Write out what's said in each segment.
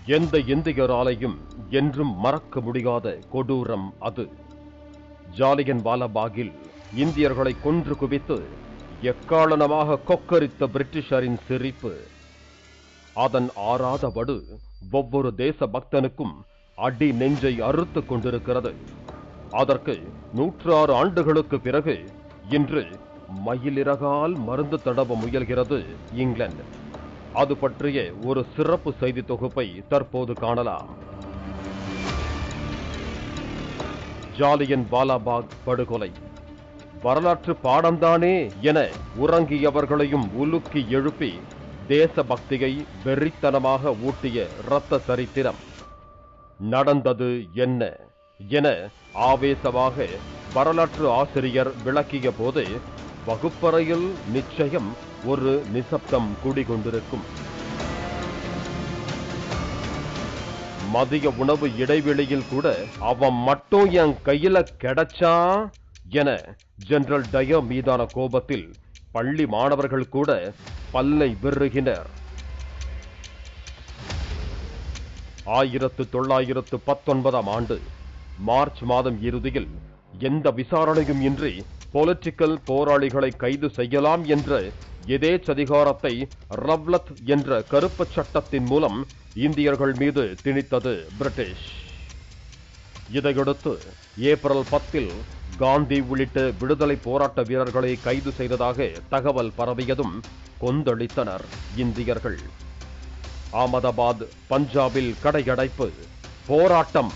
எந்த இந்தியராலையும் என்றும் மறக்க முடியாத கொடூரம் அது. ஜாலியன் வாலாபாகில் இந்தியர்களை கொன்று குவித்து எக்காரணமாக கொக்கரித்த பிரிட்டிஷரின் சிரிப்பு. அதன் ஆறாத வடு ஒவ்வொரு தேச பக்தனுக்கும் அடி நெஞ்சை அறுத்து கொண்டிருக்கிறது. அதற்கு 106 ஆண்டுகளுக்கு பிறகு இன்று மயிலிறகால் மருந்து தடவ முயல்கிறது இங்கிலாந்து. அது பற்றிய ஒரு சிறப்பு செய்தி தொகுப்பை தற்போது காணலாம். ஜாலியன் வாலாபாக் படுகொலை வரலாற்று பாடம்தானே என உறங்கியவர்களையும் உலுக்கி எழுப்பி தேசபக்தியை வெறித்தனமாக ஊட்டிய இரத்த சரித்திரம். நடந்தது என்ன என ஆவேசமாக வரலாற்று ஆசிரியர் விளக்கிய போது வகுப்பறையில் நிச்சயம் ஒரு நிசப்தம் குடிகொண்டிருக்கும். மதிய உணவு இடைவெளியில் கூட அவன் மட்டும் என் கையில கிடைச்சா என ஜெனரல் டயர் மீதான கோபத்தில் பள்ளி மாணவர்கள் கூட பல்லை விருகினர். 1919 ஆண்டு மார்ச் மாதம் இறுதியில் எந்த விசாரணையும் இன்றி பொலிட்டிக்கல் போராளிகளை கைது செய்யலாம் என்ற எதேச்சதிகாரத்தை ரவ்லத் என்ற கருப்பு சட்டத்தின் மூலம் இந்தியர்கள் மீது திணித்தது பிரிட்டிஷ். இதையடுத்து ஏப்ரல் 10 காந்தி உள்ளிட்ட விடுதலை போராட்ட வீரர்களை கைது செய்ததாக தகவல் பரவியதும் கொந்தளித்தனர் இந்தியர்கள். அகமதாபாத், பஞ்சாபில் கடையடைப்பு, போராட்டம்.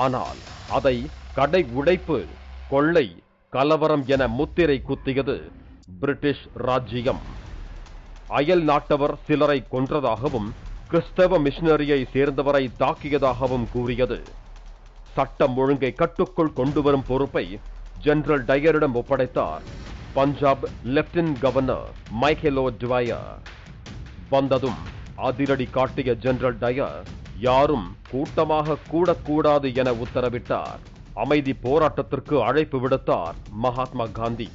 ஆனால் அதை கடை உடைப்பு, கொள்ளை, கலவரம் என முத்திரை குத்தியது பிரிட்டிஷ் ராஜ்ஜியம். அயல் நாட்டவர் சிலரை கொன்றதாகவும் கிறிஸ்தவ மிஷனரியை சேர்ந்தவரை தாக்கியதாகவும் கூறியது. சட்டம் ஒழுங்கை கட்டுக்குள் கொண்டு வரும் பொறுப்பை ஜெனரல் டயரிடம் ஒப்படைத்தார் பஞ்சாப் லெப்டினன்ட் கவர்னர் மைக்கேல் ஓ'டுவயர். வந்ததும் அதிரடி காட்டிய ஜெனரல் டயர் யாரும் கூட்டமாக கூடக்கூடாது என உத்தரவிட்டார். அமைதி போராட்டத்திற்கு அழைப்பு விடுத்தார் மகாத்மா காந்தி.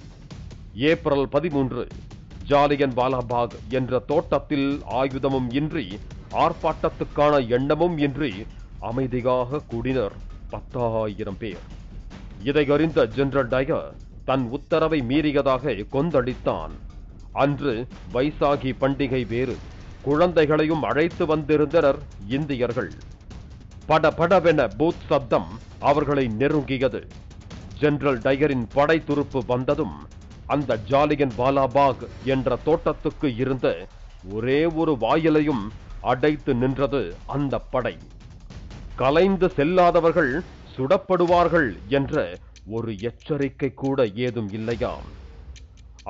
ஏப்ரல் 13 ஜாலியன் வாலாபாக் என்ற தோட்டத்தில் ஆயுதமும் இன்றி, ஆர்ப்பாட்டத்துக்கான எண்ணமும் இன்றி அமைதியாக கூடினர் 10,000 பேர். இதை அறிந்த ஜெனரல் டயர் தன் உத்தரவை மீறியதாக கொந்தளித்தான். அன்று வைசாகி பண்டிகை வேறு. குழந்தைகளையும் அழைத்து வந்திருந்தனர் இந்தியர்கள். படபடவென பூத் சப்தம் அவர்களை நெருங்கியது. ஜெனரல் டயரின் படை துருப்பு வந்ததும் அந்த ஜாலியன் வாலாபாக் என்ற தோட்டத்துக்கு இருந்த ஒரே ஒரு வாயிலையும் அடைத்து நின்றது அந்த படை. கலைந்து செல்லாதவர்கள் சுடப்படுவார்கள் என்ற ஒரு எச்சரிக்கை கூட ஏதும் இல்லையாம்.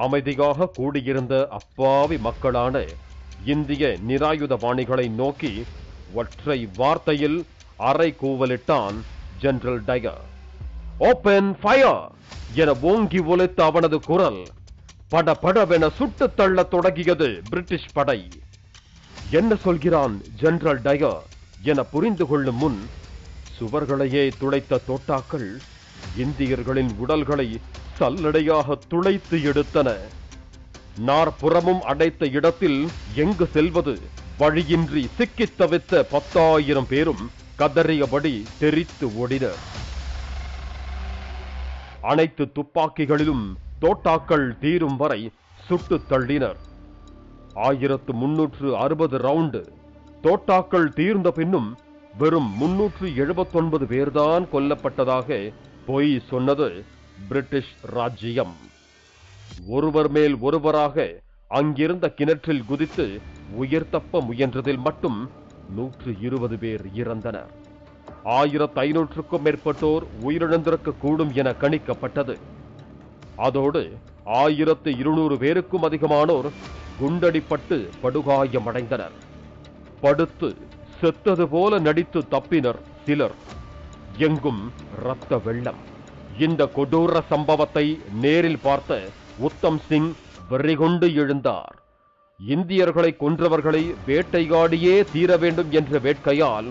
அமைதியாக கூடியிருந்த அப்பாவி மக்களான இந்திய நிராயுதபாணிகளை நோக்கி ஒற்றை வார்த்தையில் அறை கூவலிட்டான் ஜெனரல் டயர். ஓபன் ஃபயர் என ஓங்கி ஒலித்த அவனது குரல் படபடவென சுட்டு தள்ள தொடங்கியது பிரிட்டிஷ் படை. என்ன சொல்கிறான் ஜெனரல் டயர் என புரிந்து கொள்ளும் முன் சுவர்களையே துளைத்த தோட்டாக்கள் இந்தியர்களின் உடல்களை சல்லடையாக துளைத்து எடுத்தன. நாற்புறமும் அடைத்த இடத்தில் எங்கு செல்வது வழியின்றி சிக்கித் தவித்த 10,000 பேரும் கதறியபடி தெரித்து ஓடினர். அனைத்து துப்பாக்கிகளிலும் தோட்டாக்கள் தீரும் வரை சுட்டு தள்ளினர். 1360 ரவுண்டு தோட்டாக்கள் தீர்ந்த பின்னும் வெறும் 379 பேர்தான் கொல்லப்பட்டதாக பொய் சொன்னது பிரிட்டிஷ் ராஜ்ஜியம். ஒருவர் மேல் ஒருவராக அங்கிருந்த கிணற்றில் குதித்து உயிர் தப்ப முயன்றதில் மட்டும் 120 பேர் இறந்தனர். 1500க்கும் மேற்பட்டோர் உயிரிழந்திருக்க கூடும் என கணிக்கப்பட்டது. அதோடு 1200 பேருக்கும் அதிகமானோர் குண்டடிப்பட்டு படுகாயமடைந்தனர். படுத்து செத்தது போல நடித்து தப்பினர் சிலர். எங்கும் இரத்த வெள்ளம். இந்த கொடூர சம்பவத்தை நேரில் பார்த்த உத்தம் சிங் வெறிகொண்டு எழுந்தார். இந்தியர்களை கொன்றவர்களை வேட்டையாடியே தீர வேண்டும் என்ற வேட்கையால்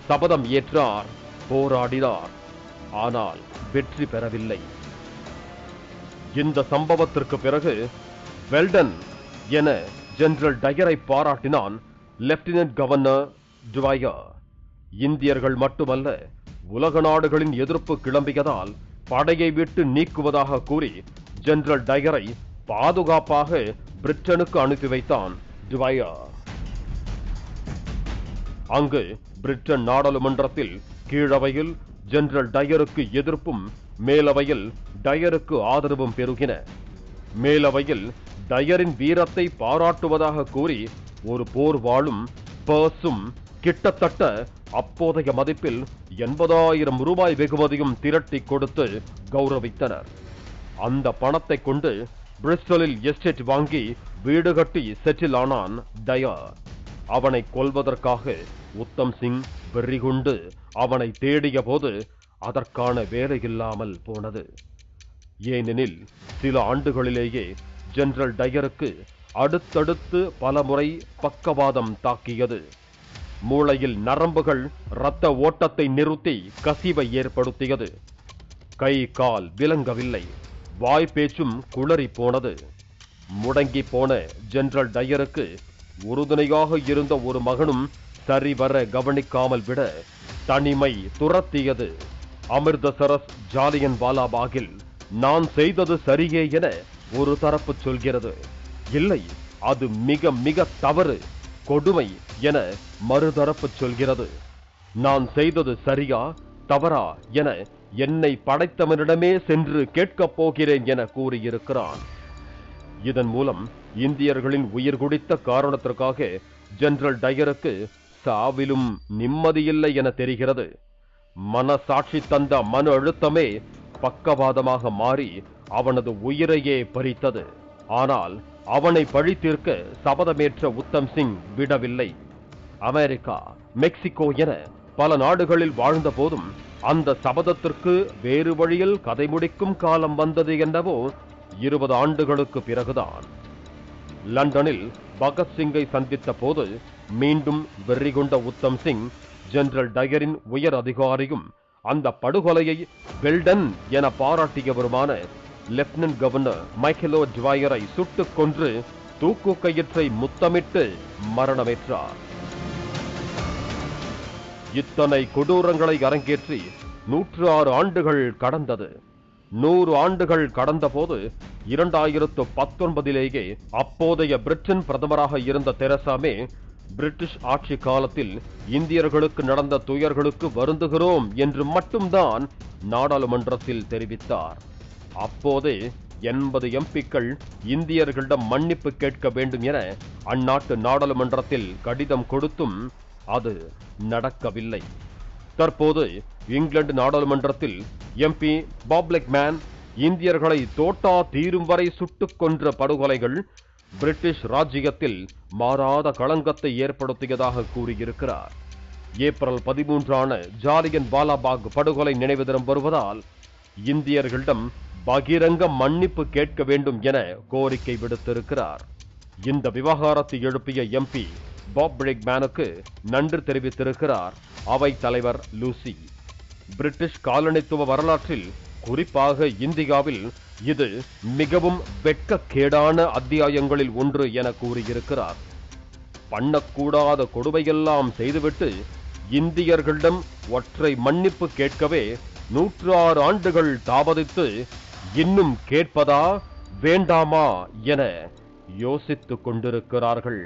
சபதம் ஏற்றார், போராடினார். ஆனால் வெற்றி பெறவில்லை. இந்த சம்பவத்திற்கு பிறகு வெல்டன் என ஜெனரல் டயரை பாராட்டினான் லெப்டினன்ட் கவர்னர் டுவயர். இந்தியர்கள் மட்டுமல்ல, உலக நாடுகளின் எதிர்ப்பு கிளம்பியதால் படையை விட்டு நீக்குவதாக கூறி ஜெனரல் டயரை பாதுகாப்பாக பிரிட்டனுக்கு அனுப்பி வைத்தான் ட்வயர். அங்கு பிரிட்டன் நாடாளுமன்றத்தில் கீழவையில் ஜெனரல் டயருக்கு எதிர்ப்பும், மேலவையில் டயருக்கு ஆதரவும் பெருகின. மேலவையில் டயரின் வீரத்தை பாராட்டுவதாக கூறி ஒரு போர் வாளும் பர்ஸும் கிட்டத்தட்ட அப்போதைய மதிப்பில் 80,000 ரூபாய் வெகுமதியும் திரட்டி கொடுத்து கௌரவித்தனர். அந்த பணத்தை கொண்டு பிரிஸ்டலில் எஸ்டேட் வாங்கி வீடு கட்டி செட்டில் ஆனான் டயர். அவனை கொல்வதற்காக உத்தம் சிங் வெறிகொண்டு அவனை தேடிய போது அதற்கான வேலையில்லாமல் போனது. ஏனெனில் சில ஆண்டுகளிலேயே ஜெனரல் டயருக்கு அடுத்தடுத்து பலமுறை பக்கவாதம் தாக்கியது. மூளையில் நரம்புகள் இரத்த ஓட்டத்தை நிறுத்தி கசிவை ஏற்படுத்தியது. கை கால் விளங்கவில்லை, வாய்ப்பேச்சும் குளறி போனது. முடங்கி போன ஜெனரல் டயருக்கு உறுதுணையாக இருந்த ஒரு மகனும் சரிவர கவனிக்காமல் விட தனிமை துரத்தியது. அமிர்தசரஸ் ஜாலியன் வாலாபாகில் நான் செய்தது சரியே என ஒரு தரப்பு சொல்கிறது. இல்லை, அது மிக மிக தவறு, கொடுமை என மறுதரப்பு சொல்கிறது. நான் செய்தது சரியா தவறா என என்னை படைத்தவனிடமே சென்று கேட்கப் போகிறேன் என கூறியிருக்கிறான். இதன் மூலம் இந்தியர்களின் உயிர் குடித்த காரணத்திற்காக ஜெனரல் டயருக்கு சாவிலும் நிம்மதியில்லை என தெரிகிறது. மனசாட்சி தந்த மன அழுத்தமே பக்கவாதமாக மாறி அவனது உயிரையே பறித்தது. ஆனால் அவனை பழி தீர்க்க சபதமேற்ற உத்தம் சிங் விடவில்லை. அமெரிக்கா, மெக்சிகோ என பல நாடுகளில் வாழ்ந்த போதும் அந்த சபதத்திற்கு வேறு வழியில் கதை முடிக்கும் காலம் வந்தது என்னவோ 20 ஆண்டுகளுக்கு பிறகுதான். லண்டனில் பகத்சிங்கை சந்தித்த போது மீண்டும் வெறி கொண்ட உத்தம் சிங் ஜெனரல் டயரின் உயர் அதிகாரியும் அந்த படுகொலையை வெல்டன் என பாராட்டியவருமான லெப்டினன்ட் கவர்னர் மைக்கேலோ ட்வயரை சுட்டுக் கொன்று தூக்கு கயிற்றை முத்தமிட்டு மரணமேற்றார். இத்தனை கொடூரங்களை அரங்கேற்றி 106 ஆண்டுகள் கடந்தது. 100 ஆண்டுகள் கடந்த போது 2019 அப்போதைய பிரிட்டன் பிரதமராக இருந்த தெரசா மே பிரிட்டிஷ் ஆட்சி காலத்தில் இந்தியர்களுக்கு நடந்த துயர்களுக்கு வருந்துகிறோம் என்று மட்டும்தான் நாடாளுமன்றத்தில் தெரிவித்தார். அப்போதே 80 எம்பிக்கள் இந்தியர்களிடம் மன்னிப்பு கேட்க வேண்டும் என அந்நாட்டு நாடாளுமன்றத்தில் கடிதம் கொடுத்தும் அது நடக்கவில்லை. தற்போது இங்கிலாந்து நாடாளுமன்றத்தில் எம்பி பாப் லெக்மேன் இந்தியர்களை தோட்டா தீரும் வரை சுட்டுக் கொன்ற படுகொலைகள் பிரிட்டிஷ் ராஜ்ஜியத்தில் மாறாத களங்கத்தை ஏற்படுத்தியதாக கூறியிருக்கிறார். ஏப்ரல் 13 ஜாலியன் வாலாபாக் படுகொலை நினைவு தினம் வருவதால் இந்தியர்களிடம் பகிரங்க மன்னிப்பு கேட்க வேண்டும் என கோரிக்கை விடுத்திருக்கிறார். இந்த விவகாரத்தை எழுப்பிய எம்பி பாப் பிரெக்மேனுக்கு நன்றி தெரிவித்திருக்கிறார் அவை தலைவர் லூசி. பிரிட்டிஷ் காலனித்துவ வரலாற்றில், குறிப்பாக இந்தியாவில் இது மிகவும் வெட்கக்கேடான அத்தியாயங்களில் ஒன்று என கூறியிருக்கிறார். பண்ணக்கூடாத கொடுமையெல்லாம் செய்துவிட்டு இந்தியர்களிடம் ஒற்றை மன்னிப்பு கேட்கவே 106 ஆண்டுகள் தாமதித்து இன்னும் கேட்பதா வேண்டாமா என யோசித்துக் கொண்டிருக்கிறார்கள்.